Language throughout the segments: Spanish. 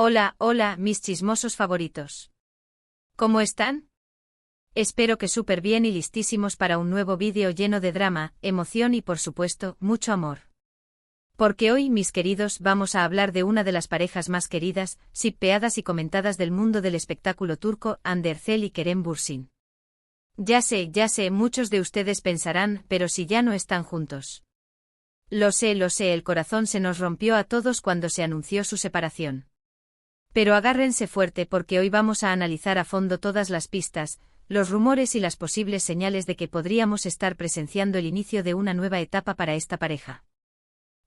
Hola, hola, mis chismosos favoritos. ¿Cómo están? Espero que súper bien y listísimos para un nuevo vídeo lleno de drama, emoción y por supuesto, mucho amor. Porque hoy, mis queridos, vamos a hablar de una de las parejas más queridas, shippeadas y comentadas del mundo del espectáculo turco, Hande Erçel y Kerem Bürsin. Ya sé, muchos de ustedes pensarán, pero si ya no están juntos. Lo sé, el corazón se nos rompió a todos cuando se anunció su separación. Pero agárrense fuerte porque hoy vamos a analizar a fondo todas las pistas, los rumores y las posibles señales de que podríamos estar presenciando el inicio de una nueva etapa para esta pareja.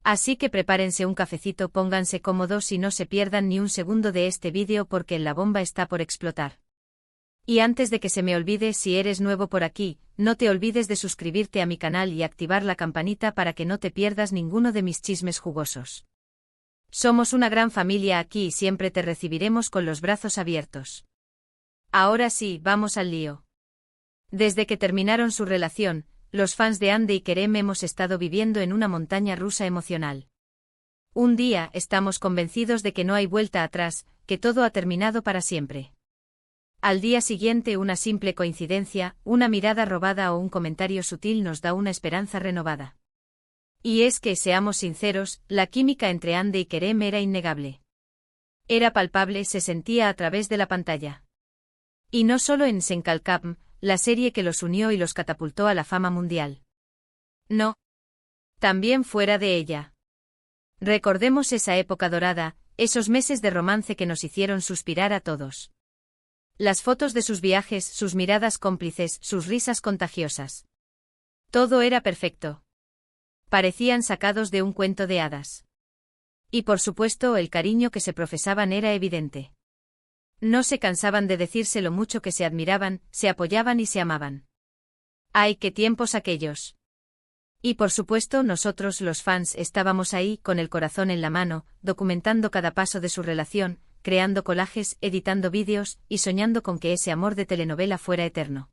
Así que prepárense un cafecito, pónganse cómodos y no se pierdan ni un segundo de este vídeo porque la bomba está por explotar. Y antes de que se me olvide, si eres nuevo por aquí, no te olvides de suscribirte a mi canal y activar la campanita para que no te pierdas ninguno de mis chismes jugosos. Somos una gran familia aquí y siempre te recibiremos con los brazos abiertos. Ahora sí, vamos al lío. Desde que terminaron su relación, los fans de Hande y Kerem hemos estado viviendo en una montaña rusa emocional. Un día estamos convencidos de que no hay vuelta atrás, que todo ha terminado para siempre. Al día siguiente una simple coincidencia, una mirada robada o un comentario sutil nos da una esperanza renovada. Y es que, seamos sinceros, la química entre Hande y Kerem era innegable. Era palpable, se sentía a través de la pantalla. Y no solo en Senkalkam, la serie que los unió y los catapultó a la fama mundial. No. También fuera de ella. Recordemos esa época dorada, esos meses de romance que nos hicieron suspirar a todos. Las fotos de sus viajes, sus miradas cómplices, sus risas contagiosas. Todo era perfecto. Parecían sacados de un cuento de hadas. Y por supuesto el cariño que se profesaban era evidente. No se cansaban de decirse lo mucho que se admiraban, se apoyaban y se amaban. ¡Ay, qué tiempos aquellos! Y por supuesto nosotros los fans estábamos ahí con el corazón en la mano, documentando cada paso de su relación, creando collages, editando vídeos y soñando con que ese amor de telenovela fuera eterno.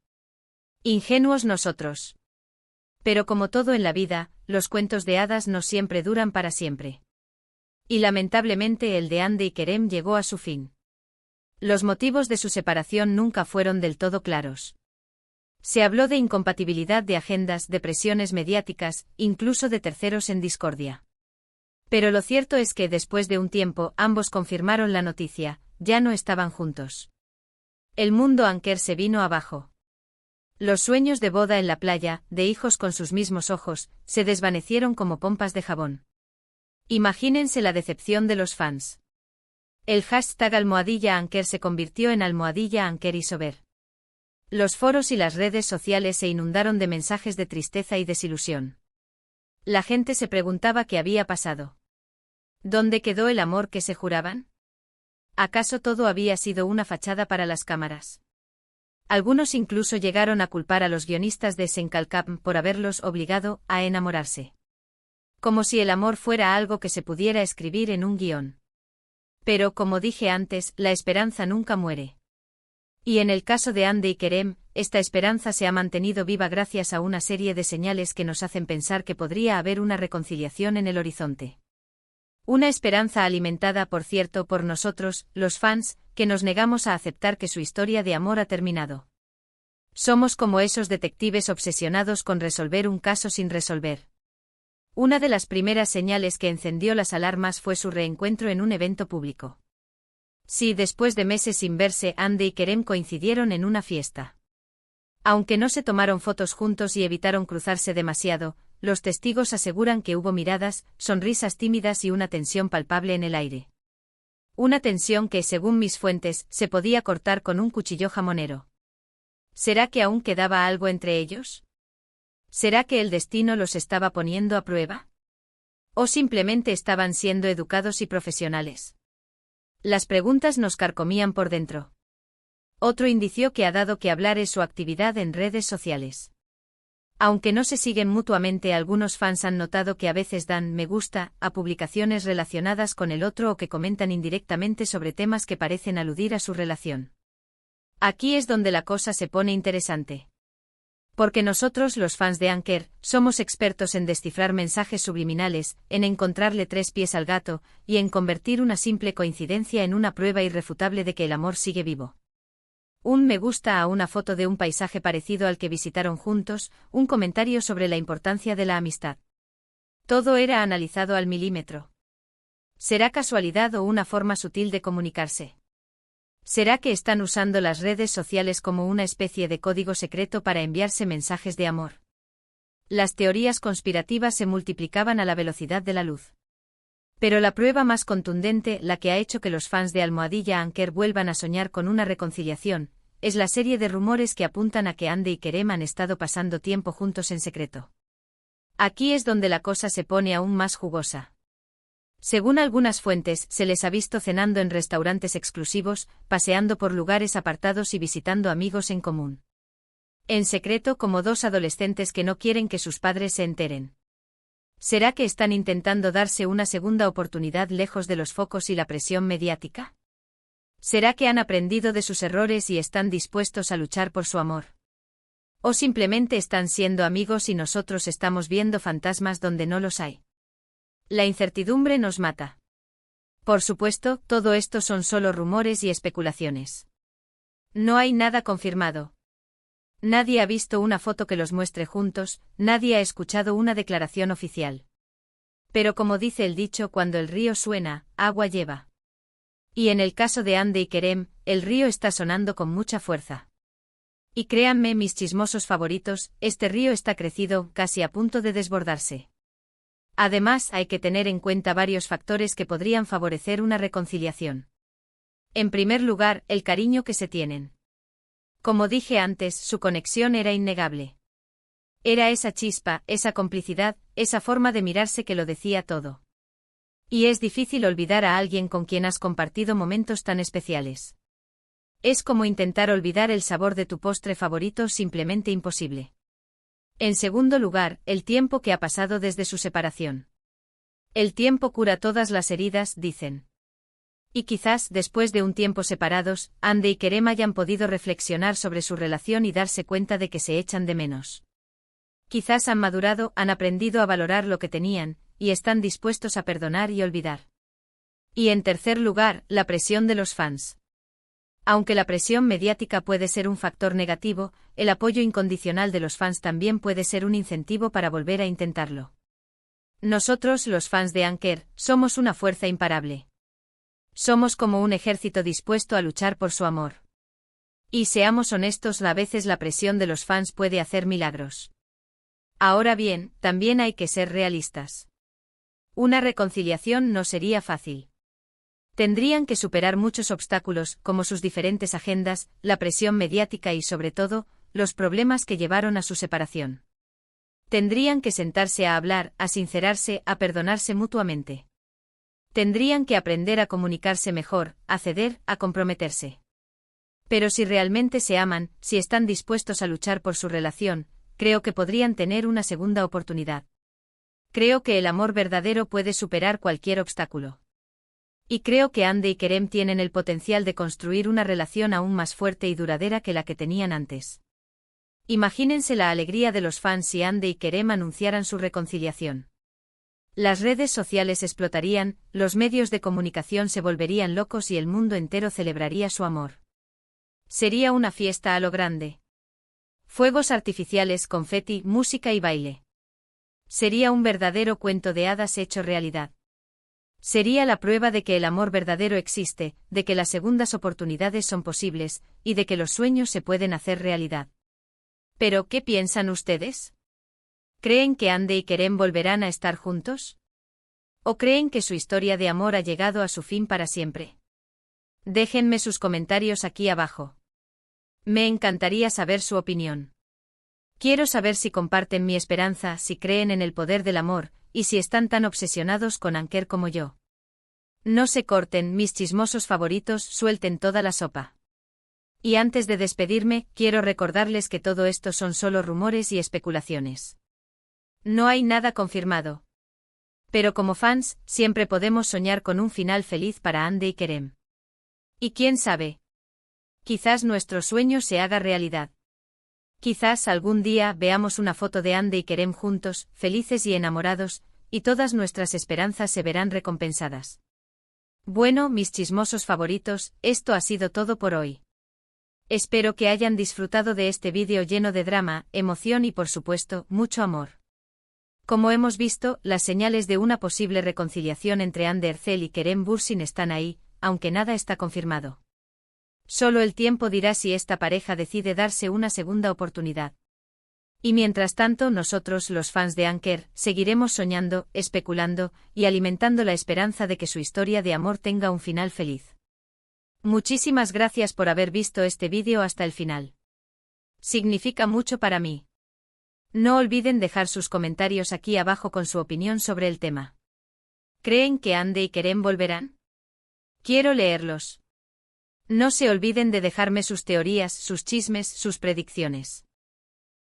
Ingenuos nosotros. Pero como todo en la vida, los cuentos de hadas no siempre duran para siempre. Y lamentablemente el de Hande y Kerem llegó a su fin. Los motivos de su separación nunca fueron del todo claros. Se habló de incompatibilidad de agendas, de presiones mediáticas, incluso de terceros en discordia. Pero lo cierto es que después de un tiempo ambos confirmaron la noticia, ya no estaban juntos. El mundo Anker se vino abajo. Los sueños de boda en la playa, de hijos con sus mismos ojos, se desvanecieron como pompas de jabón. Imagínense la decepción de los fans. El hashtag #Anker se convirtió en #Anker Isover. Los foros y las redes sociales se inundaron de mensajes de tristeza y desilusión. La gente se preguntaba qué había pasado. ¿Dónde quedó el amor que se juraban? ¿Acaso todo había sido una fachada para las cámaras? Algunos incluso llegaron a culpar a los guionistas de Senkalkam por haberlos obligado a enamorarse. Como si el amor fuera algo que se pudiera escribir en un guión. Pero, como dije antes, la esperanza nunca muere. Y en el caso de Hande y Kerem, esta esperanza se ha mantenido viva gracias a una serie de señales que nos hacen pensar que podría haber una reconciliación en el horizonte. Una esperanza alimentada, por cierto, por nosotros, los fans, que nos negamos a aceptar que su historia de amor ha terminado. Somos como esos detectives obsesionados con resolver un caso sin resolver. Una de las primeras señales que encendió las alarmas fue su reencuentro en un evento público. Sí, después de meses sin verse, Hande y Kerem coincidieron en una fiesta. Aunque no se tomaron fotos juntos y evitaron cruzarse demasiado, los testigos aseguran que hubo miradas, sonrisas tímidas y una tensión palpable en el aire. Una tensión que, según mis fuentes, se podía cortar con un cuchillo jamonero. ¿Será que aún quedaba algo entre ellos? ¿Será que el destino los estaba poniendo a prueba? ¿O simplemente estaban siendo educados y profesionales? Las preguntas nos carcomían por dentro. Otro indicio que ha dado que hablar es su actividad en redes sociales. Aunque no se siguen mutuamente, algunos fans han notado que a veces dan me gusta a publicaciones relacionadas con el otro o que comentan indirectamente sobre temas que parecen aludir a su relación. Aquí es donde la cosa se pone interesante. Porque nosotros, los fans de Anker, somos expertos en descifrar mensajes subliminales, en encontrarle tres pies al gato, y en convertir una simple coincidencia en una prueba irrefutable de que el amor sigue vivo. Un me gusta a una foto de un paisaje parecido al que visitaron juntos, un comentario sobre la importancia de la amistad. Todo era analizado al milímetro. ¿Será casualidad o una forma sutil de comunicarse? ¿Será que están usando las redes sociales como una especie de código secreto para enviarse mensajes de amor? Las teorías conspirativas se multiplicaban a la velocidad de la luz. Pero la prueba más contundente, la que ha hecho que los fans de Almohadilla Anker vuelvan a soñar con una reconciliación, es la serie de rumores que apuntan a que Ande y Kerem han estado pasando tiempo juntos en secreto. Aquí es donde la cosa se pone aún más jugosa. Según algunas fuentes, se les ha visto cenando en restaurantes exclusivos, paseando por lugares apartados y visitando amigos en común. En secreto, como dos adolescentes que no quieren que sus padres se enteren. ¿Será que están intentando darse una segunda oportunidad lejos de los focos y la presión mediática? ¿Será que han aprendido de sus errores y están dispuestos a luchar por su amor? ¿O simplemente están siendo amigos y nosotros estamos viendo fantasmas donde no los hay? La incertidumbre nos mata. Por supuesto, todo esto son solo rumores y especulaciones. No hay nada confirmado. Nadie ha visto una foto que los muestre juntos, nadie ha escuchado una declaración oficial. Pero como dice el dicho, cuando el río suena, agua lleva. Y en el caso de Ande y Kerem, el río está sonando con mucha fuerza. Y créanme, mis chismosos favoritos, este río está crecido, casi a punto de desbordarse. Además, hay que tener en cuenta varios factores que podrían favorecer una reconciliación. En primer lugar, el cariño que se tienen. Como dije antes, su conexión era innegable. Era esa chispa, esa complicidad, esa forma de mirarse que lo decía todo. Y es difícil olvidar a alguien con quien has compartido momentos tan especiales. Es como intentar olvidar el sabor de tu postre favorito, simplemente imposible. En segundo lugar, el tiempo que ha pasado desde su separación. El tiempo cura todas las heridas, dicen. Y quizás, después de un tiempo separados, Ande y Kerem hayan podido reflexionar sobre su relación y darse cuenta de que se echan de menos. Quizás han madurado, han aprendido a valorar lo que tenían, y están dispuestos a perdonar y olvidar. Y en tercer lugar, la presión de los fans. Aunque la presión mediática puede ser un factor negativo, el apoyo incondicional de los fans también puede ser un incentivo para volver a intentarlo. Nosotros, los fans de Anker, somos una fuerza imparable. Somos como un ejército dispuesto a luchar por su amor. Y seamos honestos, a veces la presión de los fans puede hacer milagros. Ahora bien, también hay que ser realistas. Una reconciliación no sería fácil. Tendrían que superar muchos obstáculos, como sus diferentes agendas, la presión mediática y, sobre todo, los problemas que llevaron a su separación. Tendrían que sentarse a hablar, a sincerarse, a perdonarse mutuamente. Tendrían que aprender a comunicarse mejor, a ceder, a comprometerse. Pero si realmente se aman, si están dispuestos a luchar por su relación, creo que podrían tener una segunda oportunidad. Creo que el amor verdadero puede superar cualquier obstáculo. Y creo que Ande y Kerem tienen el potencial de construir una relación aún más fuerte y duradera que la que tenían antes. Imagínense la alegría de los fans si Ande y Kerem anunciaran su reconciliación. Las redes sociales explotarían, los medios de comunicación se volverían locos y el mundo entero celebraría su amor. Sería una fiesta a lo grande. Fuegos artificiales, confeti, música y baile. Sería un verdadero cuento de hadas hecho realidad. Sería la prueba de que el amor verdadero existe, de que las segundas oportunidades son posibles, y de que los sueños se pueden hacer realidad. Pero, ¿qué piensan ustedes? ¿Creen que Ande y Kerem volverán a estar juntos? ¿O creen que su historia de amor ha llegado a su fin para siempre? Déjenme sus comentarios aquí abajo. Me encantaría saber su opinión. Quiero saber si comparten mi esperanza, si creen en el poder del amor, y si están tan obsesionados con Anker como yo. No se corten, mis chismosos favoritos, suelten toda la sopa. Y antes de despedirme, quiero recordarles que todo esto son solo rumores y especulaciones. No hay nada confirmado. Pero como fans, siempre podemos soñar con un final feliz para Ande y Kerem. Y quién sabe. Quizás nuestro sueño se haga realidad. Quizás algún día veamos una foto de Ande y Kerem juntos, felices y enamorados, y todas nuestras esperanzas se verán recompensadas. Bueno, mis chismosos favoritos, esto ha sido todo por hoy. Espero que hayan disfrutado de este vídeo lleno de drama, emoción y por supuesto, mucho amor. Como hemos visto, las señales de una posible reconciliación entre Hande Erçel y Kerem Bürsin están ahí, aunque nada está confirmado. Solo el tiempo dirá si esta pareja decide darse una segunda oportunidad. Y mientras tanto nosotros, los fans de Anker, seguiremos soñando, especulando, y alimentando la esperanza de que su historia de amor tenga un final feliz. Muchísimas gracias por haber visto este vídeo hasta el final. Significa mucho para mí. No olviden dejar sus comentarios aquí abajo con su opinión sobre el tema. ¿Creen que Hande y Kerem volverán? Quiero leerlos. No se olviden de dejarme sus teorías, sus chismes, sus predicciones.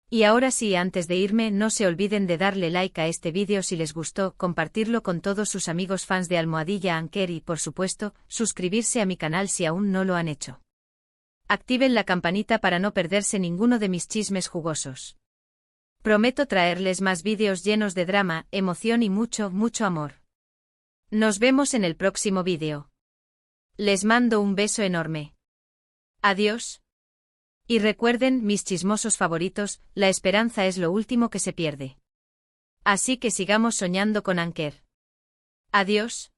Y ahora sí, antes de irme, no se olviden de darle like a este vídeo si les gustó, compartirlo con todos sus amigos fans de Almohadilla Anker y, por supuesto, suscribirse a mi canal si aún no lo han hecho. Activen la campanita para no perderse ninguno de mis chismes jugosos. Prometo traerles más vídeos llenos de drama, emoción y mucho, mucho amor. Nos vemos en el próximo vídeo. Les mando un beso enorme. Adiós. Y recuerden, mis chismosos favoritos, la esperanza es lo último que se pierde. Así que sigamos soñando con Anker. Adiós.